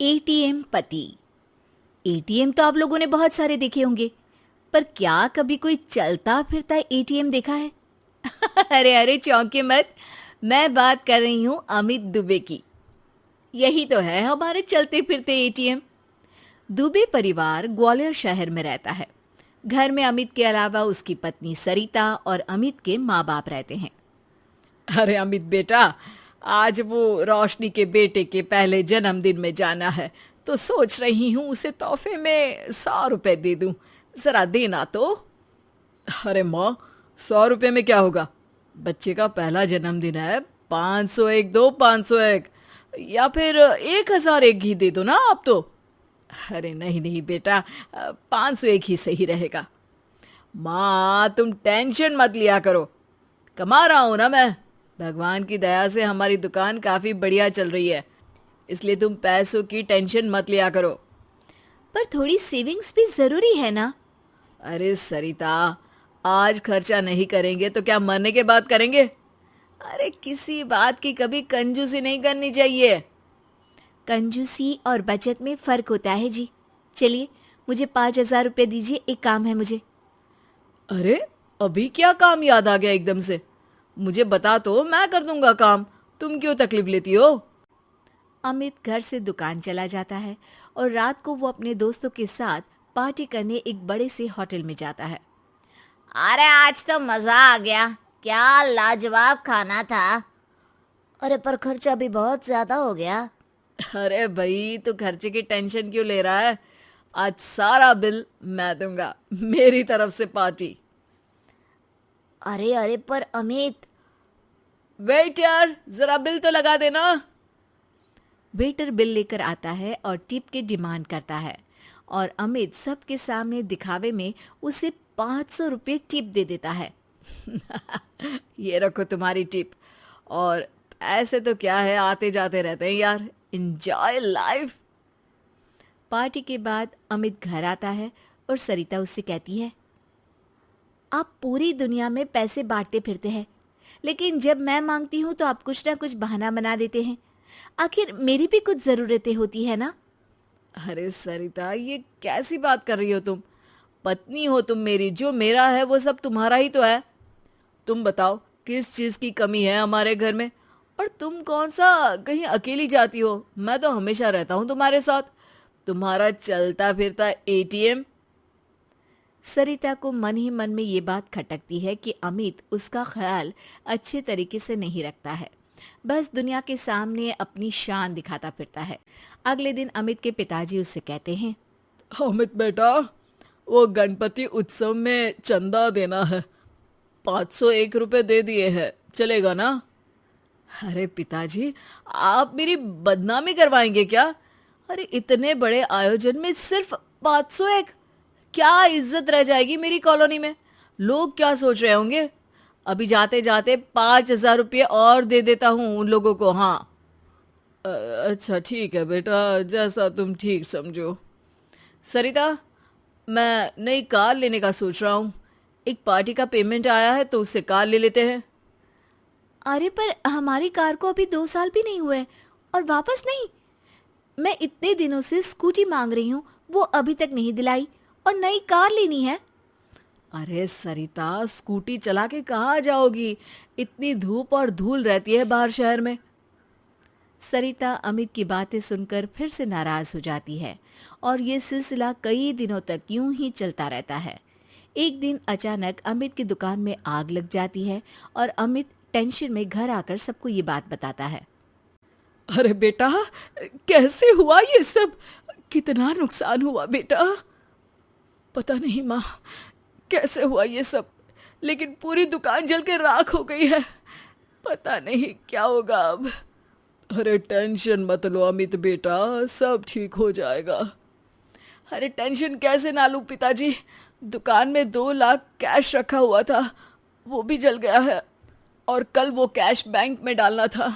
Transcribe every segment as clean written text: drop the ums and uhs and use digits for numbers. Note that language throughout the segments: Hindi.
एटीएम पति। एटीएम तो आप लोगों ने बहुत सारे देखे होंगे, पर क्या कभी कोई चलता फिरता एटीएम देखा है? अरे अरे चौंके मत, मैं बात कर रही हूँ अमित दुबे की। यही तो है हमारे चलते फिरते एटीएम। दुबे परिवार ग्वालियर शहर में रहता है। घर में अमित के अलावा उसकी पत्नी सरिता और अमित के माँ बाप रहते हैं। अरे अमित बेटा, आज वो रोशनी के बेटे के पहले जन्मदिन में जाना है, तो सोच रही हूँ उसे तोहफे में 100 रुपए दे दूँ। जरा देना तो। अरे माँ, 100 रुपए में क्या होगा? बच्चे का पहला जन्मदिन है। 501 दो, 501, या फिर 1001 ही दे दो ना आप तो। अरे नहीं नहीं बेटा, 501 ही सही रहेगा। माँ तुम टेंशन मत लिया करो, कमा रहा हूं ना मैं। भगवान की दया से हमारी दुकान काफी बढ़िया चल रही है, इसलिए तुम पैसों की टेंशन मत लिया करो। पर थोड़ी सेविंग्स भी जरूरी है ना? अरे सरिता, आज खर्चा नहीं करेंगे तो क्या मरने के बाद करेंगे? अरे किसी बात की कभी कंजूसी नहीं करनी चाहिए। कंजूसी और बचत में फर्क होता है जी। चलिए, मुझे 5,000 रुपये दीजिए, एक काम है मुझे। अरे अभी क्या काम याद आ गया एकदम से? मुझे बता तो, मैं कर दूंगा काम। तुम क्यों तकलीफ लेती हो? अमित घर से दुकान चला जाता है और रात को वो अपने दोस्तों के साथ पार्टी करने एक बड़े से होटल में जाता है। अरे आज तो मजा आ गया, क्या लाजवाब खाना था। अरे पर खर्चा भी बहुत ज्यादा हो गया। अरे भाई, तू खर्चे की टेंशन क्यों ले रहा है? आज सारा बिल मैं दूंगा, मेरी तरफ से पार्टी। अरे अरे पर अमित। वेटर, जरा बिल तो लगा देना। वेटर बिल लेकर आता है और टिप की डिमांड करता है और अमित सबके सामने दिखावे में उसे 500 रुपये टिप दे देता है। ये रखो तुम्हारी टिप। और ऐसे तो क्या है, आते जाते रहते हैं यार। Enjoy life. पार्टी के बाद अमित घर आता है और सरिता उससे कहती है, आप पूरी दुनिया में पैसे बांटते फिरते हैं, लेकिन जब मैं मांगती हूँ तो आप कुछ ना कुछ बहाना बना देते हैं। आखिर मेरी भी कुछ ज़रूरतें होती है ना? अरे सरिता, ये कैसी बात कर रही हो तुम? पत्नी हो तुम मेरी, जो मेरा है वो सब तुम्हारा ही तो है। तुम बताओ किस चीज की कमी है हमारे घर में? और तुम कौन सा कहीं अकेली जाती हो? मैं तो हमेशा रहता हूँ तुम्हारे साथ। तुम्हारा चलता फिरता एटीएम। सरिता को मन ही मन में ये बात खटकती है कि अमित उसका ख्याल अच्छे तरीके से नहीं रखता है, बस दुनिया के सामने अपनी शान दिखाता फिरता है। अगले दिन अमित के पिताजी उससे कहते हैं, अमित बेटा, वो गणपति उत्सव में चंदा देना है। 501 रुपए दे दिए हैं, चलेगा ना? अरे पिताजी, आप मेरी बदनामी करवाएंगे क्या? अरे इतने बड़े आयोजन में सिर्फ 501? क्या इज्जत रह जाएगी मेरी कॉलोनी में? लोग क्या सोच रहे होंगे? अभी जाते जाते 5,000 रुपये और दे देता हूँ उन लोगों को। हाँ अच्छा ठीक है बेटा, जैसा तुम ठीक समझो। सरिता, मैं नई कार लेने का सोच रहा हूँ। एक पार्टी का पेमेंट आया है तो उससे कार ले लेते हैं। अरे पर हमारी कार को अभी 2 साल भी नहीं हुए और वापस नहीं। मैं इतने दिनों से स्कूटी मांग रही हूँ, वो अभी तक नहीं दिलाई, और नई कार लेनी है। अरे सरिता, स्कूटी चला के कहाँ जाओगी? इतनी धूप और धूल रहती है बाहर शहर में। सरिता अमित की बातें सुनकर फिर से नाराज हो जाती है और ये सिलसिला कई दिनों तक यूं ही चलता रहता है। एक दिन अचानक अमित की दुकान में आग लग जाती है और अमित टेंशन में घर आकर सबको ये बात बताता है। अरे बेटा, कैसे हुआ ये सब? कितना नुकसान हुआ बेटा? पता नहीं माँ, कैसे हुआ ये सब, लेकिन पूरी दुकान जल के राख हो गई है। पता नहीं क्या होगा अब। अरे टेंशन मत लो अमित बेटा, सब ठीक हो जाएगा। अरे टेंशन कैसे ना लूं पिताजी? दुकान में 2 लाख कैश रखा हुआ था, वो भी जल गया है। और कल वो कैश बैंक में डालना था,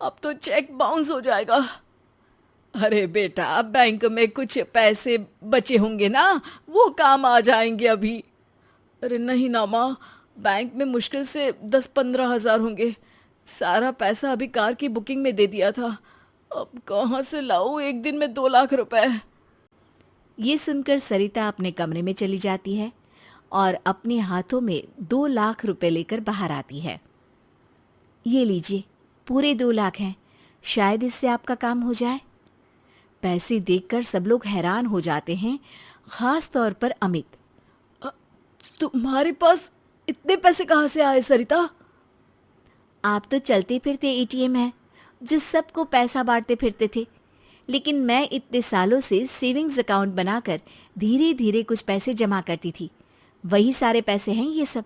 अब तो चेक बाउंस हो जाएगा। अरे बेटा, बैंक में कुछ पैसे बचे होंगे ना, वो काम आ जाएंगे अभी। अरे नहीं ना माँ, बैंक में मुश्किल से 10-15 हज़ार होंगे। सारा पैसा अभी कार की बुकिंग में दे दिया था। अब कहाँ से लाऊं एक दिन में 2 लाख रुपए? ये सुनकर सरिता अपने कमरे में चली जाती है और अपने हाथों में 2 लाख रुपए लेकर बाहर आती है। ये लीजिए, पूरे 2 लाख हैं, शायद इससे आपका काम हो जाए। पैसे देखकर सब लोग हैरान हो जाते हैं, खास तौर पर अमित। तुम्हारे पास इतने पैसे कहाँ से आए सरिता? आप तो चलते फिरते एटीएम हैं जो सबको पैसा बांटते फिरते थे, लेकिन मैं इतने सालों से सेविंग्स अकाउंट बनाकर धीरे धीरे कुछ पैसे जमा करती थी। वही सारे पैसे हैं ये सब।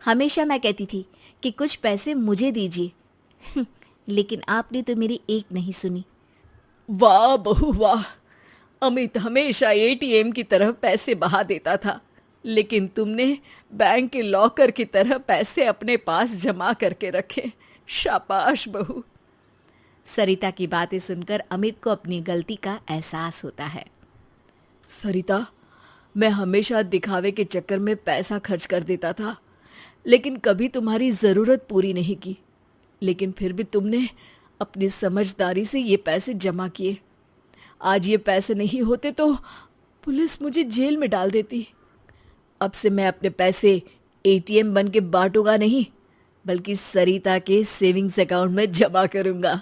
हमेशा मैं कहती थी कि कुछ पैसे मुझे दीजिए लेकिन आपने तो मेरी एक नहीं सुनी। वाह बहू वाह, अमित हमेशा एटीएम की तरह पैसे बहा देता था, लेकिन तुमने बैंक के लॉकर की तरह पैसे अपने पास जमा करके रखे। शाबाश बहू। सरिता की बातें सुनकर अमित को अपनी गलती का एहसास होता है। सरिता, मैं हमेशा दिखावे के चक्कर में पैसा खर्च कर देता था, लेकिन कभी तुम्हारी ज़रूरत पूरी नहीं की। लेकिन फिर भी तुमने अपनी समझदारी से ये पैसे जमा किए। आज ये पैसे नहीं होते तो पुलिस मुझे जेल में डाल देती। अब से मैं अपने पैसे एटीएम बन के बांटूंगा नहीं, बल्कि सरिता के सेविंग्स अकाउंट में जमा करूंगा।